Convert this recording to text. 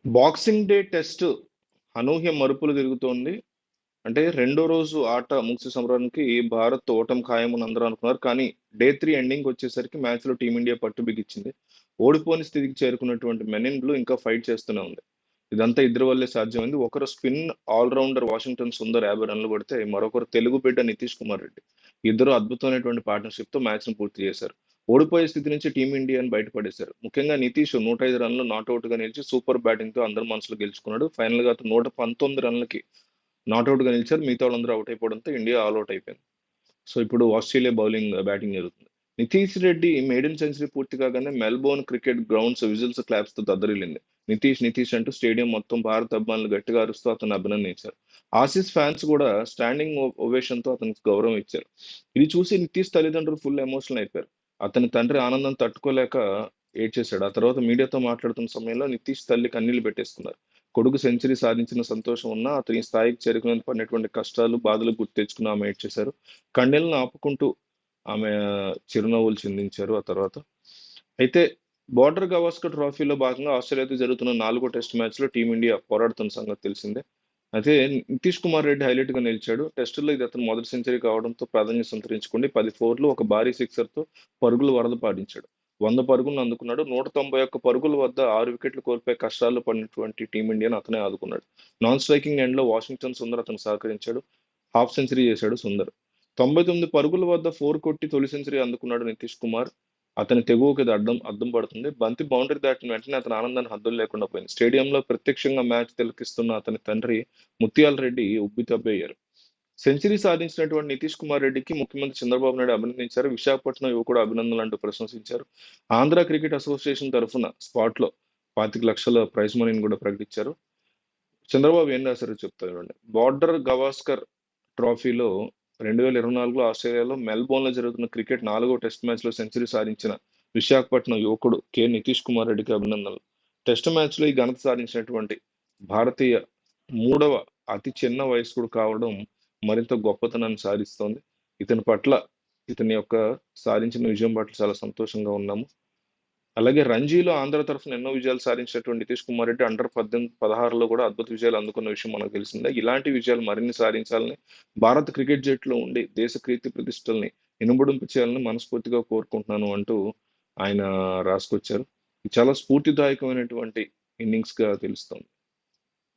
Boxing day test అనూహ్య మలుపులు తిరుగుతోంది. అంటే రెండో రోజు ఆట ముగిసే సమరానికి భారత్ ఓటమి ఖాయమని అందరూ అనుకున్నారు. కానీ డే 3 ఎండింగ్ వచ్చేసరికి మ్యాచ్‌లో టీమిండియా పట్టు బిగించింది. ఓడిపోని స్థితికి చేరుకున్నటువంటి మెన్ ఇన్ బ్లూ ఇంకా ఫైట్ చేస్తూనే ఉంది. ఇదంతా ఇద్దరి వల్లే సాధ్యమైంది. ఒకరు spin all rounder Washington Sundar 50 రన్లు కొడితే, మరొకరు తెలుగు బిడ్డ నితీష్ కుమార్ రెడ్డి. ఇద్దరు అద్భుతమైనటువంటి పార్ట్నర్‌షిప్‌తో మ్యాచ్‌ని పూర్తి చేశారు. ఓడిపోయే స్థితి నుంచి టీమిండియాని బయటపడేశారు. ముఖ్యంగా నితీష్ 105 రన్లు నాటౌట్‌గా నిలిచి సూపర్ బ్యాటింగ్‌తో అందరి మనసులు గెలుచుకున్నాడు. ఫైనల్‌గా అతను 119 రన్లకి నాటౌట్‌గా నిలిచారు. మిగతా వాళ్ళందరూ ఔట్ అయిపోవడంతో ఇండియా ఆల్ ఔట్ అయిపోయింది. సో, ఇప్పుడు ఆస్ట్రేలియా బ్యాటింగ్ జరుగుతుంది. నితీష్ రెడ్డి మెయిడెన్ సెంచరీ పూర్తి కాగానే మెల్బోర్న్ క్రికెట్ గ్రౌండ్స్ విజిల్స్, క్లాప్స్‌తో దద్దరిల్లింది. నితీష్, నితీష్ అంటూ స్టేడియం మొత్తం భారత అభిమానులు గట్టిగా అరుస్తూ అతన్ని అభినందించారు. ఆసీస్ ఫ్యాన్స్ కూడా స్టాండింగ్ ఓవేషన్‌తో అతనికి గౌరవం ఇచ్చారు. ఇది చూసి నితీష్ తల్లిదండ్రులు ఫుల్ ఎమోషనల్ అయిపోయారు. అతని తండ్రి ఆనందం తట్టుకోలేక ఏడ్చేశాడు. ఆ తర్వాత మీడియాతో మాట్లాడుతున్న సమయంలో నితీష్ తల్లి కన్నీళ్లు పెట్టేసుకున్నారు. కొడుకు సెంచరీ సాధించిన సంతోషం ఉన్నా, అతని ఈ స్థాయికి చేరుకునేందుకు పడినటువంటి కష్టాలు, బాధలు గుర్తు తెచ్చుకుని ఆమె ఏడ్చేశారు. కన్నీళ్లను ఆపుకుంటూ ఆమె చిరునవ్వులు చిందించారు ఆ తర్వాత. అయితే బోర్డర్ గవాస్కర్ ట్రోఫీలో భాగంగా ఆస్ట్రేలియాతో జరుగుతున్న 4గో టెస్ట్ మ్యాచ్‌లో టీమిండియా పోరాడుతున్న సంగతి తెలిసిందే. అయితే నితీష్ కుమార్ రెడ్డి హైలైట్‌గా నిలిచాడు. టెస్టుల్లో ఇది అతని మొదటి సెంచరీ కావడంతో ప్రాధాన్యత సంతరించుకుంది. 10 ఫోర్లు, ఒక భారీ సిక్సర్‌తో పరుగుల వరద పాడించాడు. 100 పరుగులను అందుకున్నాడు. 191 పరుగుల వద్ద 6 వికెట్లు కోల్పోయి కష్టాల్లో పడినటువంటి టీమిండియాను అతనే ఆదుకున్నాడు. నాన్ స్ట్రైకింగ్ ఎండ్‌లో వాషింగ్టన్ సుందర్ అతనికి సహకరించాడు. హాఫ్ సెంచరీ చేశాడు సుందర్. 99 పరుగుల వద్ద 4 కొట్టి తొలి సెంచరీ అందుకున్నాడు నితీష్ కుమార్. అతని తెగువకి ఇది అద్దం పడుతుంది. బంతి బౌండరీ దాటిన వెంటనే అతని ఆనందానికి హద్దులు లేకుండా పోయింది. స్టేడియంలో ప్రత్యక్షంగా మ్యాచ్ తిలకిస్తున్న అతని తండ్రి ముత్యాల రెడ్డి ఉబ్బితబ్బయ్యారు. సెంచరీ సాధించినటువంటి నితీష్ కుమార్ రెడ్డికి ముఖ్యమంత్రి చంద్రబాబు నాయుడు అభినందించారు. విశాఖపట్నం యువకుడు అభినందనలు అంటూ ప్రశంసించారు. ఆంధ్ర క్రికెట్ అసోసియేషన్ తరఫున స్పాట్‌లో 25 లక్షల ప్రైజ్ మనీని కూడా ప్రకటించారు. చంద్రబాబు ఏం రాశారో చెప్తా చూడండి. బోర్డర్ గవాస్కర్ ట్రోఫీలో 2024లో ఆస్ట్రేలియాలో మెల్బోర్న్‌లో జరుగుతున్న క్రికెట్ 4గో టెస్ట్ మ్యాచ్‌లో సెంచరీ సాధించిన విశాఖపట్నం యువకుడు నితీష్ కుమార్ రెడ్డికి అభినందనలు. టెస్ట్ మ్యాచ్‌లో ఈ ఘనత సాధించినటువంటి భారతీయ 3వ అతి చిన్న వయస్కుడు కావడం మరింత గొప్పతనాన్ని సాధిస్తోంది. ఇతని యొక్క సాధించిన విజయం పట్ల చాలా సంతోషంగా ఉన్నాము. అలాగే రంజీలో ఆంధ్ర తరఫున ఎన్నో విజయాలు సాధించినటువంటి నితీష్ కుమార్ రెడ్డి అండర్ 18, 16లో కూడా అద్భుత విజయాలు అందుకున్న విషయం మనకు తెలిసిందే. ఇలాంటి విజయాలు మరిన్ని సాధించాలని, భారత క్రికెట్ జట్టులో ఉండి దేశ కీర్తి ప్రతిష్టల్ని ఇనుమడింపు చేయాలని మనస్ఫూర్తిగా కోరుకుంటున్నాను అంటూ ఆయన రాసుకొచ్చారు. ఇది చాలా స్ఫూర్తిదాయకమైనటువంటి ఇన్నింగ్స్‌గా తెలుస్తోంది.